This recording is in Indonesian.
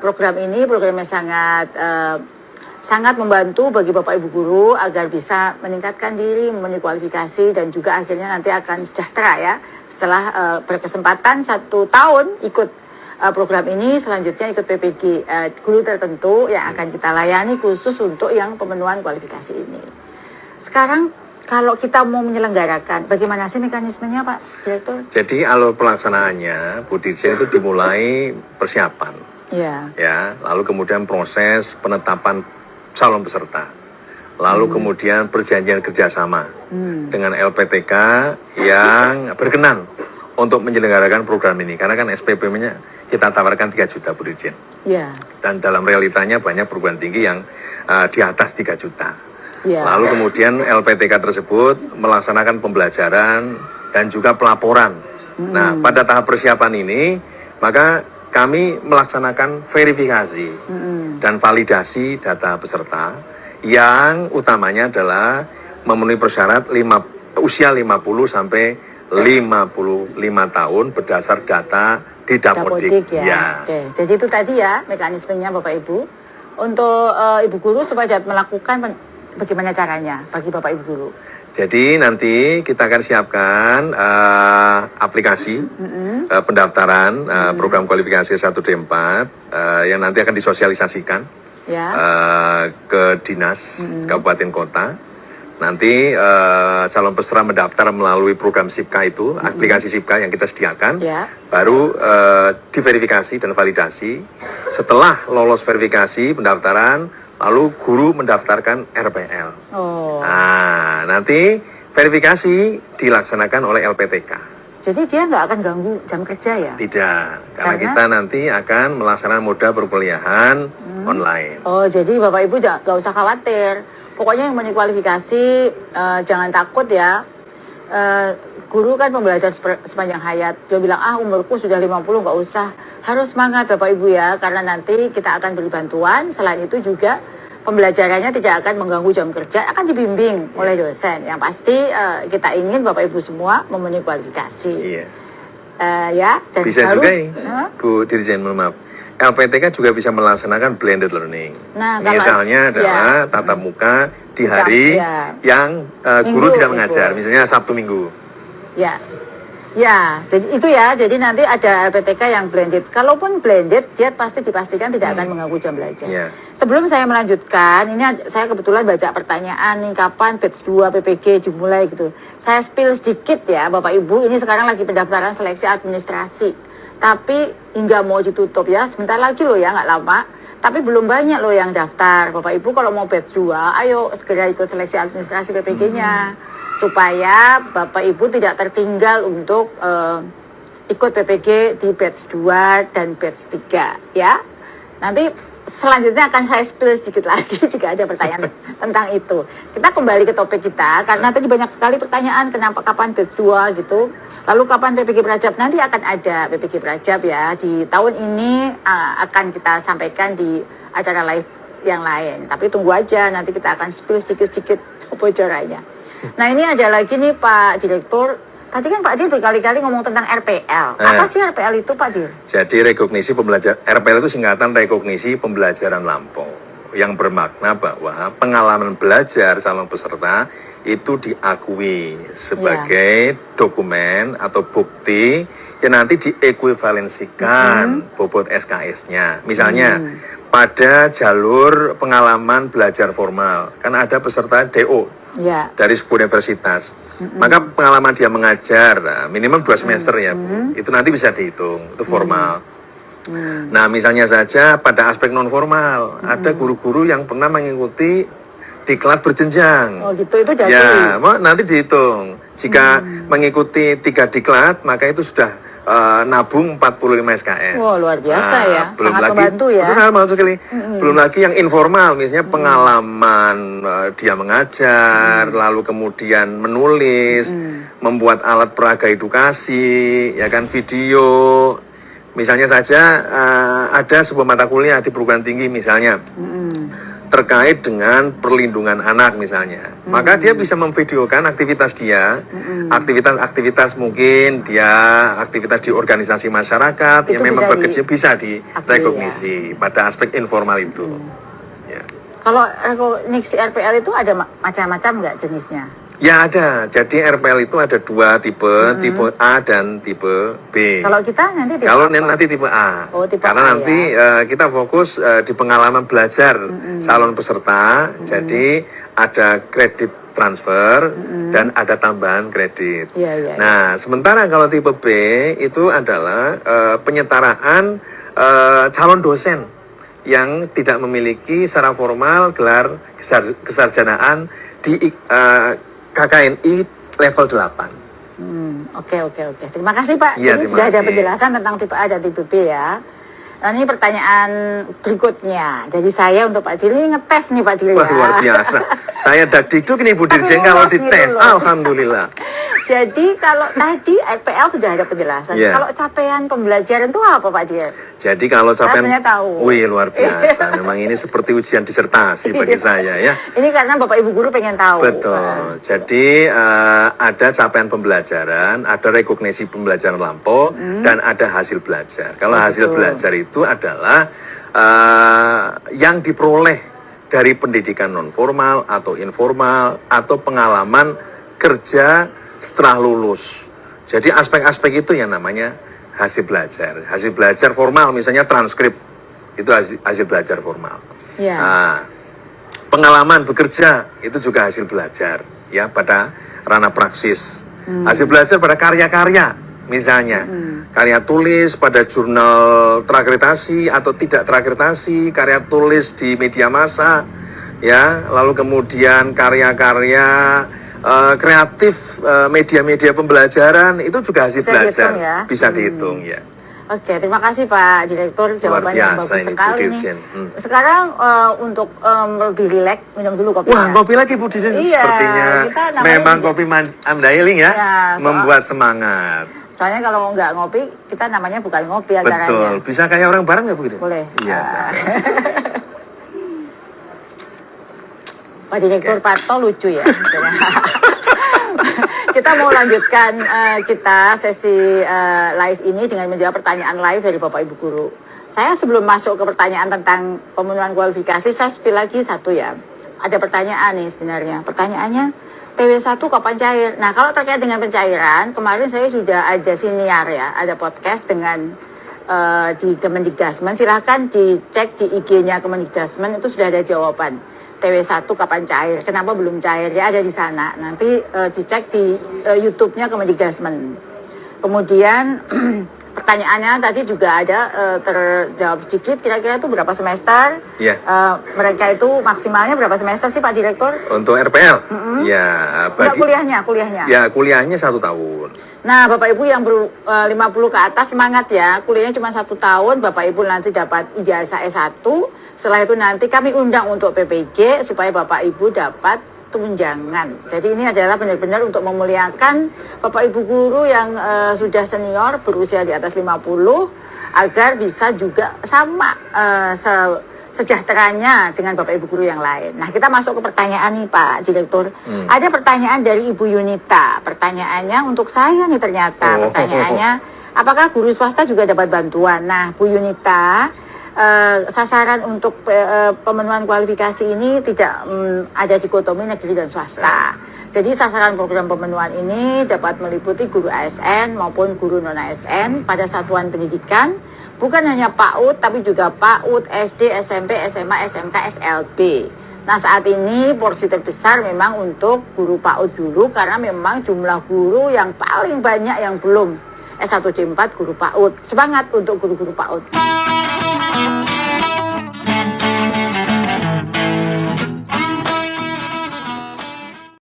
program yang sangat membantu bagi Bapak Ibu guru agar bisa meningkatkan diri, memenuhi kualifikasi, dan juga akhirnya nanti akan sejahtera ya setelah berkesempatan 1 tahun ikut program ini. Selanjutnya ikut PPG guru tertentu yang akan kita layani khusus untuk yang pemenuhan kualifikasi ini. Sekarang kalau kita mau menyelenggarakan, bagaimana sih mekanismenya Pak Direktur? Jadi alur pelaksanaannya Bu Dirjen itu dimulai persiapan, ya, lalu kemudian proses penetapan calon peserta, lalu kemudian perjanjian kerjasama dengan LPTK yang berkenan untuk menyelenggarakan program ini, karena kan SPP-nya kita tawarkan 3 juta Bu Dirjen, dan dalam realitanya banyak perguruan tinggi yang di atas 3 juta. Lalu kemudian LPTK tersebut melaksanakan pembelajaran dan juga pelaporan. Nah, pada tahap persiapan ini, maka kami melaksanakan verifikasi dan validasi data peserta yang utamanya adalah memenuhi persyarat usia 50 sampai 55 tahun berdasar data di Dapodik. Ya. Oke. Jadi itu tadi ya mekanismenya Bapak Ibu. Untuk Ibu Guru supaya dapat melakukan bagaimana caranya bagi Bapak Ibu Guru? Jadi nanti kita akan siapkan aplikasi pendaftaran program kualifikasi 1D4 yang nanti akan disosialisasikan ke dinas kabupaten kota. Nanti calon peserta mendaftar melalui program SIPKA itu, aplikasi SIPKA yang kita sediakan, baru diverifikasi dan validasi. Setelah lolos verifikasi pendaftaran, lalu guru mendaftarkan RPL. Nah, nanti verifikasi dilaksanakan oleh LPTK. Jadi dia nggak akan ganggu jam kerja ya? Tidak, karena kita nanti akan melaksanakan moda perkuliahan online. Oh, jadi Bapak Ibu nggak usah khawatir. Pokoknya yang kualifikasi jangan takut ya. Guru kan pembelajar sepanjang hayat. Dia bilang, umurku sudah 50, nggak usah. Harus semangat Bapak Ibu ya, karena nanti kita akan beri bantuan. Selain itu juga pembelajarannya tidak akan mengganggu jam kerja, akan dibimbing oleh dosen. Yang pasti kita ingin Bapak Ibu semua memenuhi kualifikasi. Ya, dan bisa harus, juga nih, Bu Dirjen, maaf. LPTK juga bisa melaksanakan blended learning. Nah, misalnya adalah tatap muka di hari yang guru tidak mengajar, misalnya Sabtu Minggu. Jadi itu ya. Jadi nanti ada LPTK yang blended. Kalaupun blended, dia pasti dipastikan tidak akan mengganggu jam belajar. Sebelum saya melanjutkan, ini saya kebetulan baca pertanyaan nih, kapan batch 2 PPG dimulai gitu. Saya spill sedikit ya Bapak Ibu, ini sekarang lagi pendaftaran seleksi administrasi. Tapi hingga mau ditutup ya, sebentar lagi loh ya, nggak lama. Tapi belum banyak loh yang daftar. Bapak Ibu kalau mau batch 2, ayo segera ikut seleksi administrasi PPG-nya. Supaya Bapak Ibu tidak tertinggal untuk ikut PPG di batch 2 dan batch 3 ya. Nanti selanjutnya akan saya spill sedikit lagi jika ada pertanyaan tentang itu. Kita kembali ke topik kita, karena tadi banyak sekali pertanyaan kenapa kapan batch 2 gitu. Lalu kapan PPG Prajab? Nanti akan ada PPG Prajab ya. Di tahun ini akan kita sampaikan di acara live yang lain. Tapi tunggu aja, nanti kita akan spill sedikit-sedikit bocorannya. Nah, ini ada lagi nih Pak Direktur. Tadi kan Pak Dir berkali-kali ngomong tentang RPL. Apa sih RPL itu Pak Dir? Jadi rekognisi pembelajaran, RPL itu singkatan rekognisi pembelajaran lampau, yang bermakna bahwa pengalaman belajar calon peserta itu diakui sebagai dokumen atau bukti yang nanti diekuivalensikan bobot SKS-nya. Misalnya pada jalur pengalaman belajar formal, kan ada peserta DO dari sebuah universitas. Maka pengalaman dia mengajar minimal 2 semester ya Bu, itu nanti bisa dihitung, itu formal. Nah, misalnya saja pada aspek non formal, ada guru-guru yang pernah mengikuti diklat berjenjang. Oh gitu, itu jadi. Ya, nanti dihitung. Jika mengikuti 3 diklat, maka itu sudah nabung 45 SKS. Wah, luar biasa ya. Belum sangat lagi, membantu ya. Itu sangat membantu sekali. Belum lagi yang informal, misalnya pengalaman dia mengajar, lalu kemudian menulis, membuat alat peraga edukasi, ya kan, video. Misalnya saja ada sebuah mata kuliah di perguruan tinggi misalnya terkait dengan perlindungan anak misalnya, maka dia bisa memvideokan aktivitas dia, aktivitas mungkin dia aktivitas di organisasi masyarakat yang memang bekerja bisa direkognisi pada aspek informal itu. Ya. Kalau rekognisi RPL itu ada macam-macam nggak jenisnya? Ya ada, jadi RPL itu ada 2 tipe, tipe A dan tipe B. Kalau kita nanti tipe nanti tipe A, tipe karena A, nanti kita fokus di pengalaman belajar calon peserta, jadi ada kredit transfer dan ada tambahan kredit. Nah, sementara kalau tipe B itu adalah penyetaraan calon dosen yang tidak memiliki secara formal gelar kesarjanaan di KKNI level 8. Oke. Terima kasih Pak. Ya, Jadi sudah ada penjelasan tentang tipe A dan tipe B ya. Nah ini pertanyaan berikutnya. Jadi saya untuk Pak Diri ngetes nih Pak Diri. Wah, luar biasa. Saya dagdikduk ini Bu Dirjen kalau dites. Alhamdulillah. Jadi kalau tadi RPL sudah ada penjelasan. Kalau capaian pembelajaran itu apa Pak Dir? Jadi kalau capaian, saya tahu. Wih luar biasa. Memang ini seperti ujian disertasi bagi saya ya. Ini karena Bapak Ibu guru pengen tahu. Betul. Jadi ada capaian pembelajaran, ada rekognisi pembelajaran lampau, dan ada hasil belajar. Kalau hasil belajar itu adalah yang diperoleh dari pendidikan non formal atau informal atau pengalaman kerja setelah lulus. Jadi aspek-aspek itu yang namanya hasil belajar. Hasil belajar formal misalnya transkrip itu hasil belajar formal. Nah, pengalaman bekerja itu juga hasil belajar ya pada ranah praksis. Hasil belajar pada karya-karya misalnya karya tulis pada jurnal terakreditasi atau tidak terakreditasi, karya tulis di media massa ya, lalu kemudian karya-karya kreatif media-media pembelajaran itu juga hasil belajar bisa dihitung ya. Oke, terima kasih Pak Direktur, jawabannya yang bagus sekali nih. Sekarang untuk lebih rileks, minum dulu kopi. Wah, kopi lagi Bu Dirjen. Sepertinya memang kopi Mandailing ya, membuat semangat. Soalnya kalau nggak ngopi, kita namanya bukan ngopi acaranya. Betul, bisa kayak orang bareng nggak Bu Dirjen? Boleh. Iya. Pak Direktur Parto lucu ya. Kita mau lanjutkan kita sesi live ini dengan menjawab pertanyaan live dari Bapak Ibu Guru. Saya sebelum masuk ke pertanyaan tentang pemenuhan kualifikasi, saya spill lagi satu ya. Ada pertanyaan nih sebenarnya. Pertanyaannya, TW1 kapan cair? Nah kalau terkait dengan pencairan, kemarin saya sudah ada siniar ya, ada podcast dengan di Kemendikdasmen. Silahkan dicek di IG-nya Kemendikdasmen, itu sudah ada jawaban. TW1 kapan cair, kenapa belum cair, ya ada di sana. Nanti dicek di YouTube-nya Kemendikdasmen. Kemudian pertanyaannya tadi juga ada terjawab sedikit, kira-kira itu berapa semester? Mereka itu maksimalnya berapa semester sih Pak Direktur? Untuk RPL? Ya, kuliahnya? Ya, kuliahnya 1 tahun. Nah, Bapak Ibu yang 50 ke atas semangat ya, kuliahnya cuma 1 tahun, Bapak Ibu nanti dapat ijazah S1. Setelah itu nanti kami undang untuk PPG supaya Bapak Ibu dapat tunjangan. Jadi ini adalah benar-benar untuk memuliakan Bapak Ibu guru yang sudah senior berusia di atas 50 agar bisa juga sama sejahteranya dengan Bapak Ibu guru yang lain. Nah, kita masuk ke pertanyaan nih Pak Direktur. Ada pertanyaan dari Ibu Yunita. Pertanyaannya untuk saya nih ternyata. Pertanyaannya, apakah guru swasta juga dapat bantuan? Nah, Bu Yunita, sasaran untuk pemenuhan kualifikasi ini tidak ada dikotomi negeri dan swasta. Jadi sasaran program pemenuhan ini dapat meliputi guru ASN maupun guru non-ASN pada satuan pendidikan, bukan hanya PAUD tapi juga PAUD, SD, SMP, SMA, SMK, SLB. Nah saat ini porsi terbesar memang untuk guru PAUD dulu karena memang jumlah guru yang paling banyak yang belum S1 D4 guru PAUD. Semangat untuk guru-guru PAUD.